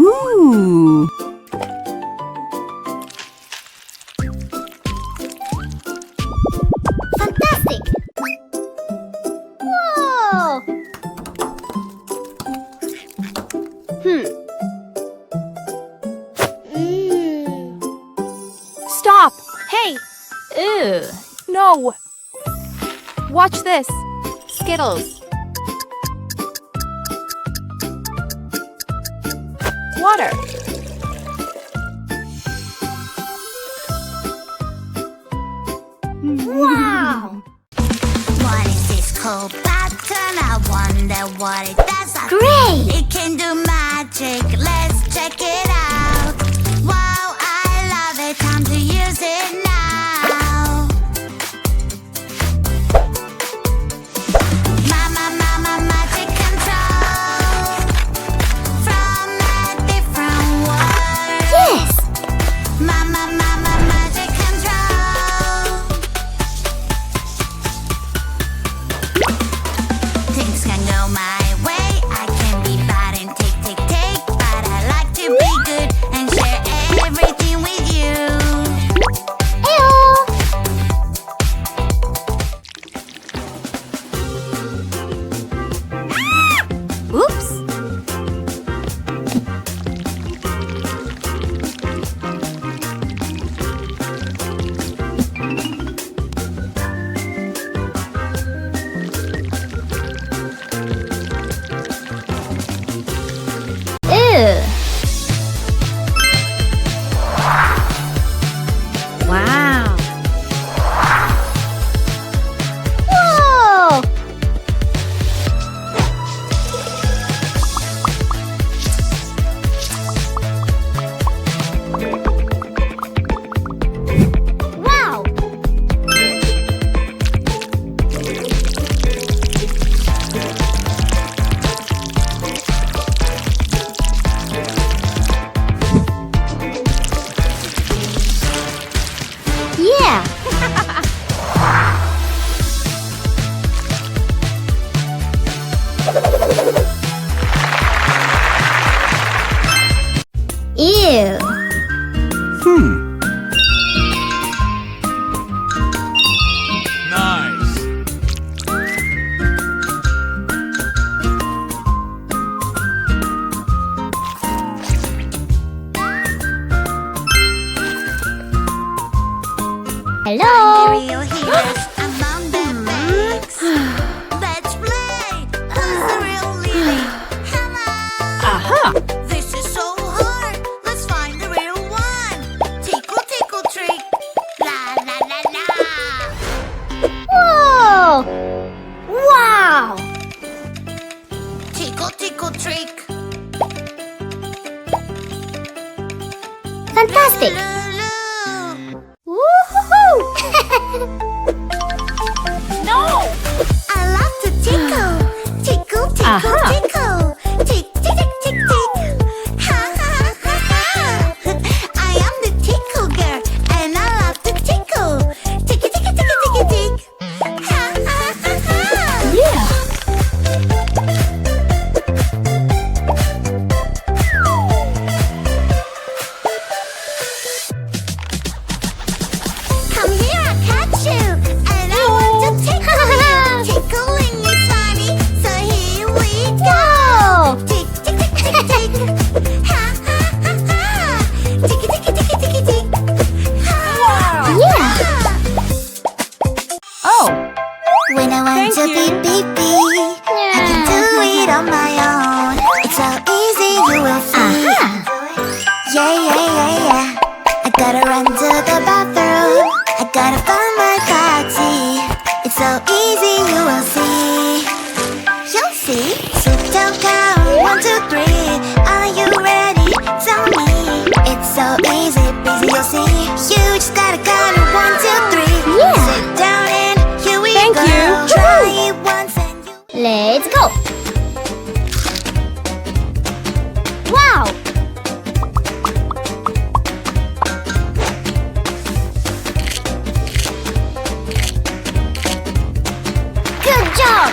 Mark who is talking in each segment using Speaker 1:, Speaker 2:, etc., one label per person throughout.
Speaker 1: Ooh.
Speaker 2: Fantastic! Whoa!
Speaker 3: Stop! Hey! Ew! No! Watch this! Skittles. Water.
Speaker 2: Wow!
Speaker 4: What is this cool pattern? I wonder what it does.
Speaker 2: Great!
Speaker 4: It can do magic. Let's check it out. Wow, I love it. Time to use it now. Mama, magic control from a different world.
Speaker 2: Yes!
Speaker 4: Mama, magic control. Things can go my way. I can be bad and take, but I like to be good and share everything with you.
Speaker 2: Heyo!
Speaker 3: Oops!
Speaker 2: Ew!
Speaker 3: Wow!
Speaker 2: Whoa! Wow! Yeah! Ew!
Speaker 5: Nice.
Speaker 2: Hello!
Speaker 4: Real heroes among the fakes. Let's play. Who's the real Lily? Hello.
Speaker 3: Aha!
Speaker 4: This is so hard. Let's find the real one. Tickle trick. La la la la.
Speaker 2: Whoa! Wow!
Speaker 4: Tickle trick.
Speaker 2: Fantastic!
Speaker 4: Lulu.
Speaker 2: Woohoo!
Speaker 3: No!
Speaker 4: I love to tickle. Tickle.
Speaker 3: Aha.
Speaker 4: Tickle. Tick, tick, tick, tick, tick. Ha, ha, ha, ha. I am the tickle girl, and I love to tickle. Ticky, ticky, ticky, ticky, tick. Ha, ha, ha, ha.
Speaker 3: Yeah!
Speaker 4: Come here, I catch you, and I want to tickle you. Tickling is funny, so here we go.
Speaker 2: Whoa!
Speaker 4: Tick, tick, tick, tick, tick. Ha, ha, ha, ha. Ticky, ticky, ticky, ticky, tick. Ha,
Speaker 2: Yeah!
Speaker 4: ha.
Speaker 3: Oh!
Speaker 4: When I want
Speaker 3: Thank
Speaker 4: to
Speaker 3: you.
Speaker 4: be, I can do it on my own. It's so easy, you will see. Yeah. I gotta run to the bathroom. I gotta find my party. It's so easy, you will see. You'll see. So don't count 1, 2, 3. Are you ready? Tell me. It's so easy, breezy, you'll see. You just gotta count it 1, 2, 3.
Speaker 2: Yeah.
Speaker 4: Sit down and here we
Speaker 3: Thank
Speaker 4: go.
Speaker 3: you.
Speaker 4: Try it once and you.
Speaker 2: Let's go! Wow! Good job!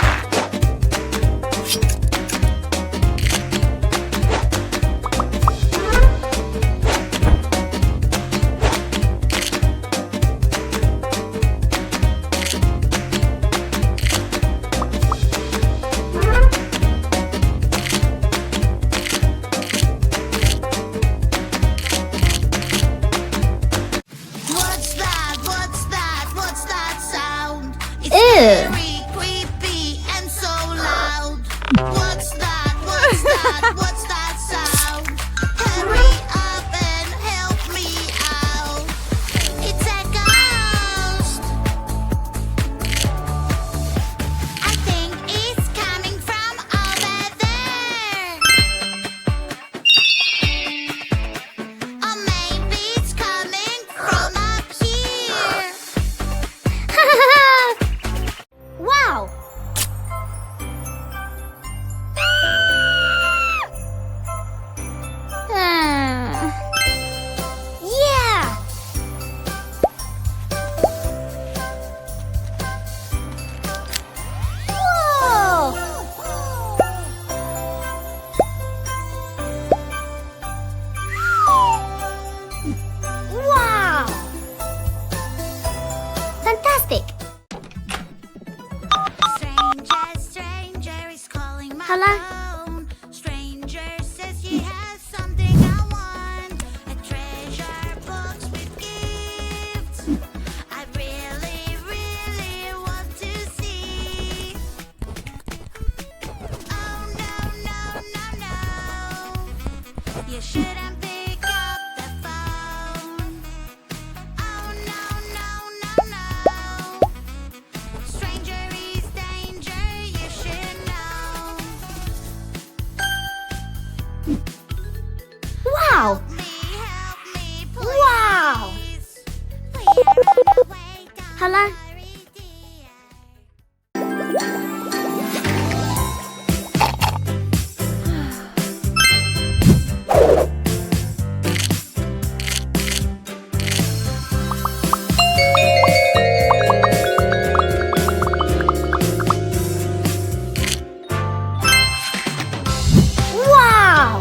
Speaker 4: You shouldn't pick up the phone. Oh no, no, no, no. Stranger is danger, you should know.
Speaker 2: Wow!
Speaker 4: Help me, please.
Speaker 2: Wow!
Speaker 4: Please, wake up,
Speaker 2: 好啦， wow!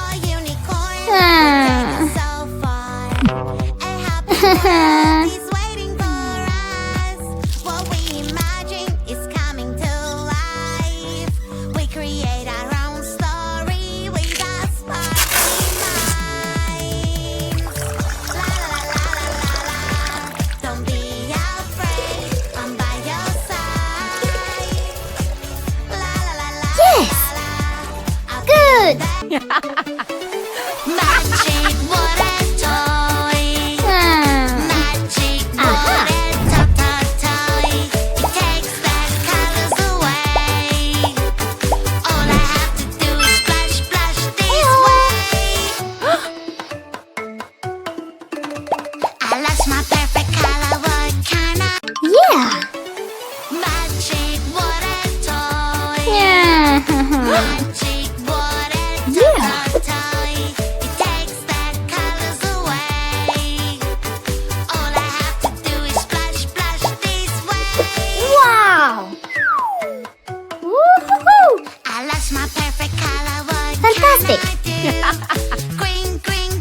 Speaker 4: A unicorn
Speaker 2: Ah.
Speaker 4: so far. A happy world is waiting for us. What we imagine is coming to life. We create our own story with a sparkling mind. La la la la la la. Don't be afraid, I'm by your side. La la la la.
Speaker 2: Yes.
Speaker 4: La, la. I'll be
Speaker 2: Good!
Speaker 4: Magic water toy. Magic
Speaker 2: Aha.
Speaker 4: water toy. It takes bad colors away. All I have to do is splash, splash this way. I lost my perfect color. What kind of
Speaker 2: Yeah!
Speaker 4: magic water toy?
Speaker 2: Yeah!
Speaker 4: Magic water
Speaker 2: Yeah.
Speaker 4: toy. It takes bad colors away. All I have to do is splash, splash this way.
Speaker 2: Wow! Woohoo!
Speaker 4: I lost my perfect color. What
Speaker 2: Fantastic.
Speaker 4: can I do? Green, green.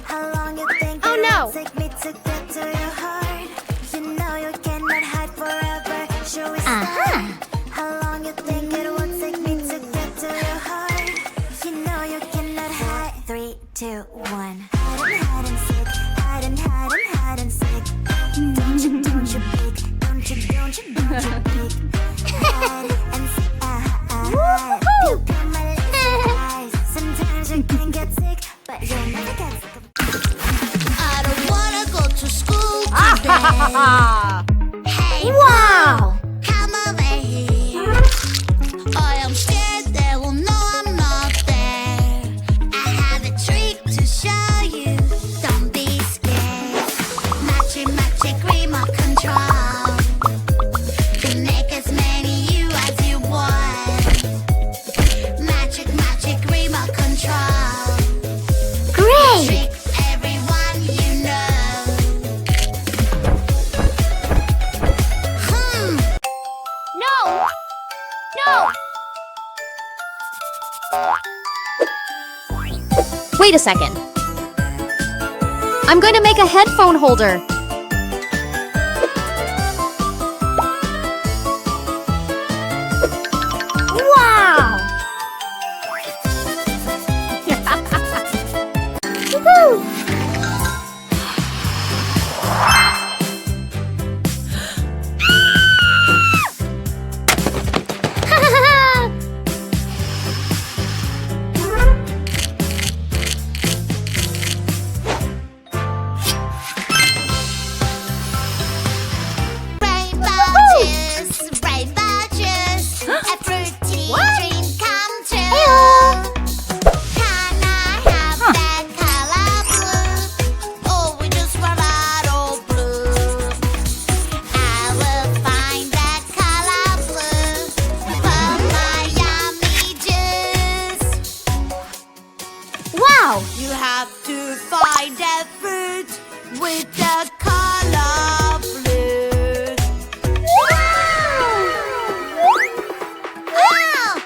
Speaker 4: How long you think
Speaker 3: Oh,
Speaker 4: it
Speaker 3: no.
Speaker 4: will take me to get to your heart? You know you cannot hide forever. Should we start?
Speaker 2: Aha!
Speaker 4: How long you think it will take me to get to your heart? You know you cannot hide. 3, 2, 1. Hide and seek. Hide and hide and hide and seek. Don't you peek. Don't you peek. Hide and seek. Hide. Pew, pew, my little eyes. Sometimes you can get sick, but you'll never get sick of I don't wanna go to school today. Hey,
Speaker 2: Wow!
Speaker 4: come over here. I am scared they will know I'm not there. I have a trick to show you. Don't be scared. Magic, magic remote control. You make as many you as you want. Magic, magic remote control.
Speaker 2: Great!
Speaker 4: Trick everyone you know.
Speaker 3: No! No! Wait a second. I'm going to make a headphone holder.
Speaker 2: Wow! Woohoo!
Speaker 4: Rainbow juice, a fruity dream come true.
Speaker 2: Heyo!
Speaker 4: Can I have that color blue? Oh, we just run out of blue. I will find that color blue for my yummy juice.
Speaker 2: Wow!
Speaker 4: You have to find that fruit with the color blue. Oh,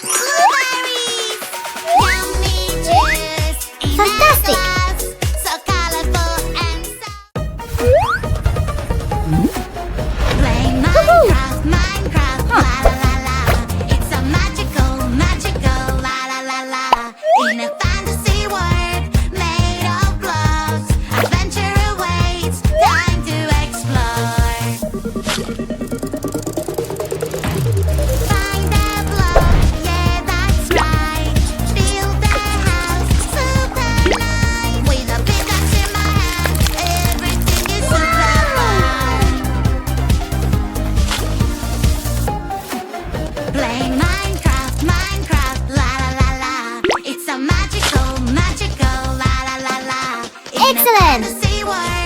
Speaker 4: blueberries, yummy juice.
Speaker 2: Fantastic!
Speaker 4: So colorful and so Play Minecraft, Minecraft, la la la la. It's a magical, magical, la la la la. In a fantasy world made of blocks, adventure awaits, time to explore. Find a block, yeah that's right. Build a house, super nice. With a pickaxe in my hand, everything is super fine. Play Minecraft, Minecraft, la la la la. It's a magical, magical, la la la la. In a
Speaker 2: Excellent.
Speaker 4: fantasy world